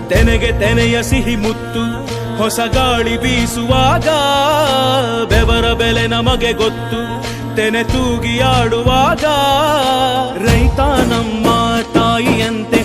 ತೆನೆಗೆ ತೆನೆಯ ಸಿಹಿ ಮುತ್ತು ಹೊಸ ಗಾಳಿ ಬೀಸುವಾಗ ಬೆವರ ಬೆಲೆ ನಮಗೆ ಗೊತ್ತು ತೆನೆ ತೂಗಿ ಆಡುವಾಗ ರೈತ ನಮ್ಮ ತಾಯಿಯಂತೆ